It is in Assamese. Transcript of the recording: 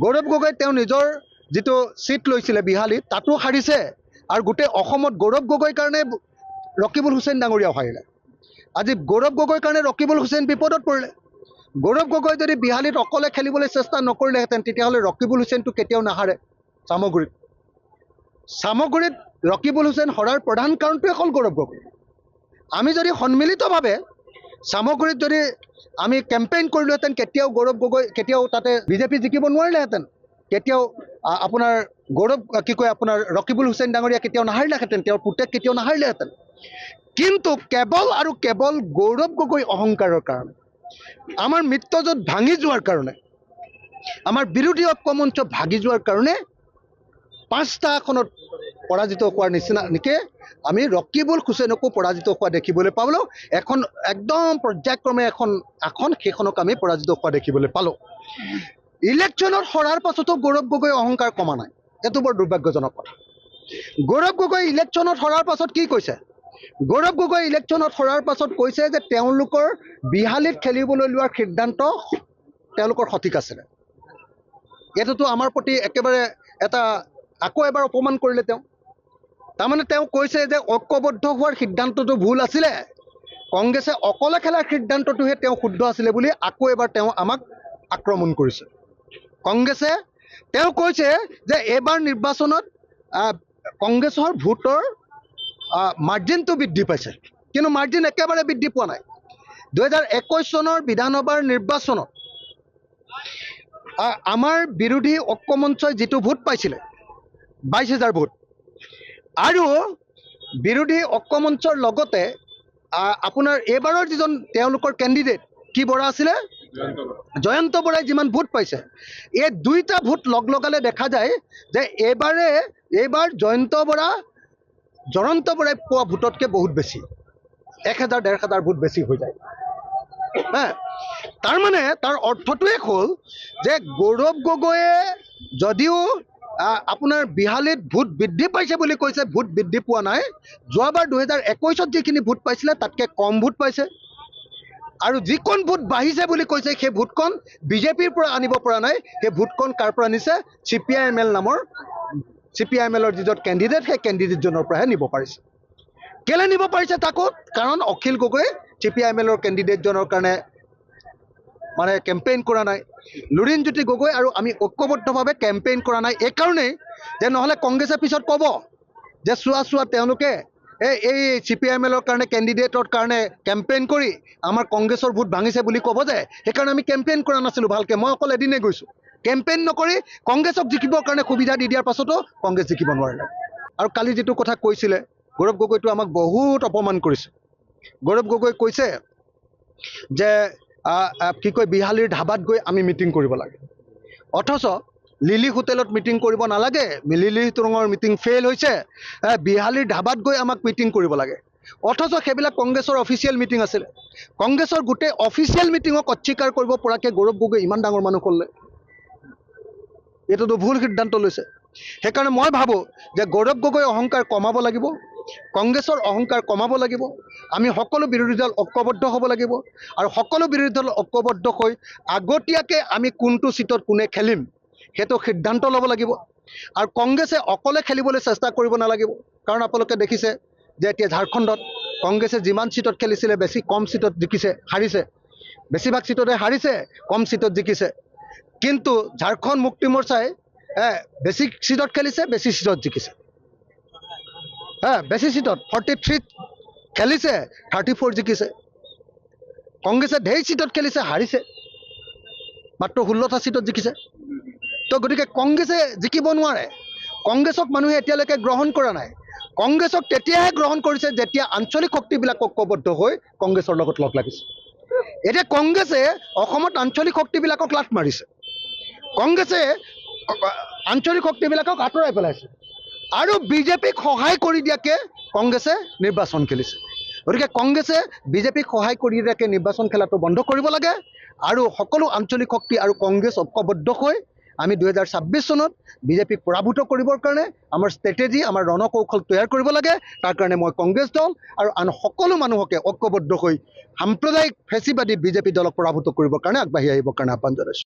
গৌৰৱ গগৈ তেওঁ নিজৰ যিটো সিট লৈছিলে বিহালীত তাতো হাৰিছে আৰু গোটেই অসমত গৌৰৱ গগৈৰ কাৰণে ৰকিবুল হুছেইন ডাঙৰীয়াও হাৰিলে। আজি গৌৰৱ গগৈৰ কাৰণে ৰকিবুল হুছেইন বিপদত পৰিলে। গৌৰৱ গগৈ যদি বিহালীত অকলে খেলিবলৈ চেষ্টা নকৰিলেহেঁতেন তেতিয়াহ'লে ৰকিবুল হুছেইনটো কেতিয়াও নাহাৰে। চামগুৰিত ৰকিবুল হুছেইন হৰাৰ প্ৰধান কাৰণটোৱে হ'ল গৌৰৱ গগৈ। আমি যদি সন্মিলিতভাৱে চামগুৰিত যদি আমি কেম্পেইন কৰিলোহেঁতেন কেতিয়াও গৌৰৱ গগৈ কেতিয়াও তাতে বিজেপি জিকিব নোৱাৰিলেহেঁতেন, কেতিয়াও আপোনাৰ আপোনাৰ ৰকিবুল হুছেইন ডাঙৰীয়া কেতিয়াও নাহাৰিলেহেঁতেন, তেওঁৰ পুতেক কেতিয়াও নাহাৰিলেহেঁতেন। কিন্তু কেৱল আৰু কেৱল গৌৰৱ গগৈ অহংকাৰৰ কাৰণে, আমাৰ মিত্ৰজোঁট ভাঙি যোৱাৰ কাৰণে, আমাৰ বিৰোধী ঐক্যমঞ্চ ভাগি যোৱাৰ কাৰণে 5টা আসনত পৰাজিত হোৱাৰ নিচিনাকৈ আমি ৰকিবুল হুছেইনকো পৰাজিত হোৱা দেখিবলৈ পালোঁ। এখন একদম পৰ্যায়ক্ৰমে এখন আসন সেইখনক আমি পৰাজিত হোৱা দেখিবলৈ পালোঁ। ইলেকশ্যনত হৰাৰ পাছতো গৌৰৱ গগৈ অহংকাৰ কমা নাই, এইটো বৰ দুৰ্ভাগ্যজনক কথা। গৌৰৱ গগৈ ইলেকশ্যনত হৰাৰ পাছত কি কৈছে? গৌৰৱ গগৈ ইলেকশ্যনত হৰাৰ পাছত কৈছে যে তেওঁলোকৰ বিহালীত খেলিবলৈ লোৱাৰ সিদ্ধান্ত তেওঁলোকৰ সঠিক আছিলে। এইটোতো আমাৰ প্ৰতি একেবাৰে এটা আকৌ এবাৰ অপমান কৰিলে তেওঁ। তাৰমানে তেওঁ কৈছে যে ঐক্যবদ্ধ হোৱাৰ সিদ্ধান্তটো ভুল আছিলে, কংগ্ৰেছে অকলে খেলাৰ সিদ্ধান্তটোহে তেওঁ শুদ্ধ আছিলে বুলি আকৌ এবাৰ তেওঁ আমাক আক্ৰমণ কৰিছে। কংগ্ৰেছে তেওঁ কৈছে যে এইবাৰ নিৰ্বাচনত কংগ্ৰেছৰ ভোটৰ মাৰ্জিনটো বৃদ্ধি পাইছে, কিন্তু মাৰ্জিন একেবাৰে বৃদ্ধি পোৱা নাই। 2021 চনৰ বিধানসভাৰ নিৰ্বাচনত আমাৰ বিৰোধী ঐক্যমঞ্চই যিটো ভোট পাইছিলে 22,000 ভোট, আৰু বিৰোধী ঐক্যমঞ্চৰ লগতে আপোনাৰ এইবাৰৰ যিজন তেওঁলোকৰ কেণ্ডিডেট কি বৰা আছিলে, জয়ন্ত বৰাই যিমান ভোট পাইছে, এই দুইটা ভোট লগালে দেখা যায় যে এইবাৰ জয়ন্ত বৰাই পোৱা ভোটতকৈ বহুত বেছি, 1,000-1,500 ভোট বেছি হৈ যায়। তাৰমানে তাৰ অৰ্থটোৱে হ'ল যে গৌৰৱ গগৈয়ে যদিও আপোনাৰ বিহালীত ভোট বৃদ্ধি পাইছে বুলি কৈছে, ভোট বৃদ্ধি পোৱা নাই। যোৱাবাৰ 2021ত যিখিনি ভোট পাইছিলে তাতকৈ কম ভোট পাইছে, আৰু যিকণ ভোট বাঢ়িছে বুলি কৈছে সেই ভোটকণ বিজেপিৰ পৰা আনিব পৰা নাই। সেই ভোটকণ কাৰ পৰা আনিছে? CPIML যিজন কেণ্ডিডেট সেই কেণ্ডিডেটজনৰ পৰাহে নিব পাৰিছে। কেলৈ নিব পাৰিছে তাকো? কাৰণ অখিল গগৈ CPIML কেণ্ডিডেটজনৰ কাৰণে মানে কেম্পেইন কৰা নাই, লুৰিণজ্যোতি গগৈ আৰু আমি ঐক্যবদ্ধভাৱে কেম্পেইন কৰা নাই। এইকাৰণেই যে নহ'লে কংগ্ৰেছে পিছত ক'ব যে চোৱা তেওঁলোকে এই CPIML কাৰণে কেণ্ডিডেটৰ কাৰণে কেম্পেইন কৰি আমাৰ কংগ্ৰেছৰ ভোট ভাঙিছে বুলি ক'ব যে সেইকাৰণে আমি কেম্পেইন কৰা নাছিলোঁ ভালকৈ। মই অকল এদিনেই গৈছোঁ, কেম্পেইন নকৰি কংগ্ৰেছক জিকিবৰ কাৰণে সুবিধা দি দিয়াৰ পাছতো কংগ্ৰেছ জিকিব নোৱাৰিলে। আৰু কালি যিটো কথা কৈছিলে গৌৰৱ গগৈটো আমাক বহুত অপমান কৰিছে। গৌৰৱ গগৈ কৈছে যে বিহালীৰ ধাবাত গৈ আমি মিটিং কৰিব লাগে, অথচ লিলি হোটেলত মিটিং কৰিব নালাগে, লিলি ষ্ট্ৰঙৰ মিটিং ফেইল হৈছে, বিহালীৰ ধাবাত গৈ আমাক মিটিং কৰিব লাগে। অথচ সেইবিলাক কংগ্ৰেছৰ অফিচিয়েল মিটিং আছিলে। কংগ্ৰেছৰ গোটেই অফিচিয়েল মিটিঙক অস্বীকাৰ কৰিব পৰাকৈ গৌৰৱ গগৈ ইমান ডাঙৰ মানুহ হ'লে, এইটোতো ভুল সিদ্ধান্ত লৈছে। সেইকাৰণে মই ভাবোঁ যে গৌৰৱ গগৈ অহংকাৰ কমাব লাগিব, কংগ্ৰেছৰ অহংকাৰ কমাব লাগিব। আমি সকলো বিৰোধী দল ঐক্যবদ্ধ হ'ব লাগিব, আৰু সকলো বিৰোধী দল ঐক্যবদ্ধ হৈ আগতীয়াকৈ আমি কোনটো চিটত কোনে খেলিম সেইটো সিদ্ধান্ত ল'ব লাগিব। আৰু কংগ্ৰেছে অকলে খেলিবলৈ চেষ্টা কৰিব নালাগিব, কাৰণ আপোনালোকে দেখিছে যে এতিয়া ঝাৰখণ্ডত কংগ্ৰেছে যিমান চিটত খেলিছিলে বেছি কম চিটত জিকিছে, হাৰিছে। বেছিভাগ চিটতে হাৰিছে, কম চিটত জিকিছে। কিন্তু ঝাৰখণ্ড মুক্তি মৰ্চাই বেছি চিটত খেলিছে, বেছি চিটত জিকিছে। বেছি চিটত 43 খেলিছে, 34 জিকিছে। কংগ্ৰেছে ঢেৰ চিটত খেলিছে, হাৰিছে, মাত্ৰ 16টা চিটত জিকিছে। তো গতিকে কংগ্ৰেছে জিকিব নোৱাৰে। কংগ্ৰেছক মানুহে এতিয়ালৈকে গ্ৰহণ কৰা নাই। কংগ্ৰেছক তেতিয়াহে গ্ৰহণ কৰিছে যেতিয়া আঞ্চলিক শক্তিবিলাক ঐক্যবদ্ধ হৈ কংগ্ৰেছৰ লগত লগ লাগিছে। এতিয়া কংগ্ৰেছে অসমত আঞ্চলিক শক্তিবিলাকক লাট মাৰিছে, কংগ্ৰেছে আঞ্চলিক শক্তিবিলাকক আঁতৰাই পেলাইছে, আৰু বিজেপিক সহায় কৰি দিয়াকৈ কংগ্ৰেছে নিৰ্বাচন খেলিছে। গতিকে কংগ্ৰেছে বিজেপিক সহায় কৰি দিয়াকৈ নিৰ্বাচন খেলাটো বন্ধ কৰিব লাগে, আৰু সকলো আঞ্চলিক শক্তি আৰু কংগ্ৰেছ ঐক্যবদ্ধ হৈ আমি 2026 চনত বিজেপিক পৰাভূত কৰিবৰ কাৰণে আমাৰ ষ্ট্ৰেটেজি, আমাৰ ৰণকৌশল তৈয়াৰ কৰিব লাগে। তাৰ কাৰণে মই কংগ্ৰেছ দল আৰু আন সকলো মানুহকে ঐক্যবদ্ধ হৈ সাম্প্ৰদায়িক ফেচিবাদী বিজেপি দলক পৰাভূত কৰিবৰ কাৰণে আগবাঢ়ি আহিবৰ কাৰণে আহ্বান জনাইছোঁ।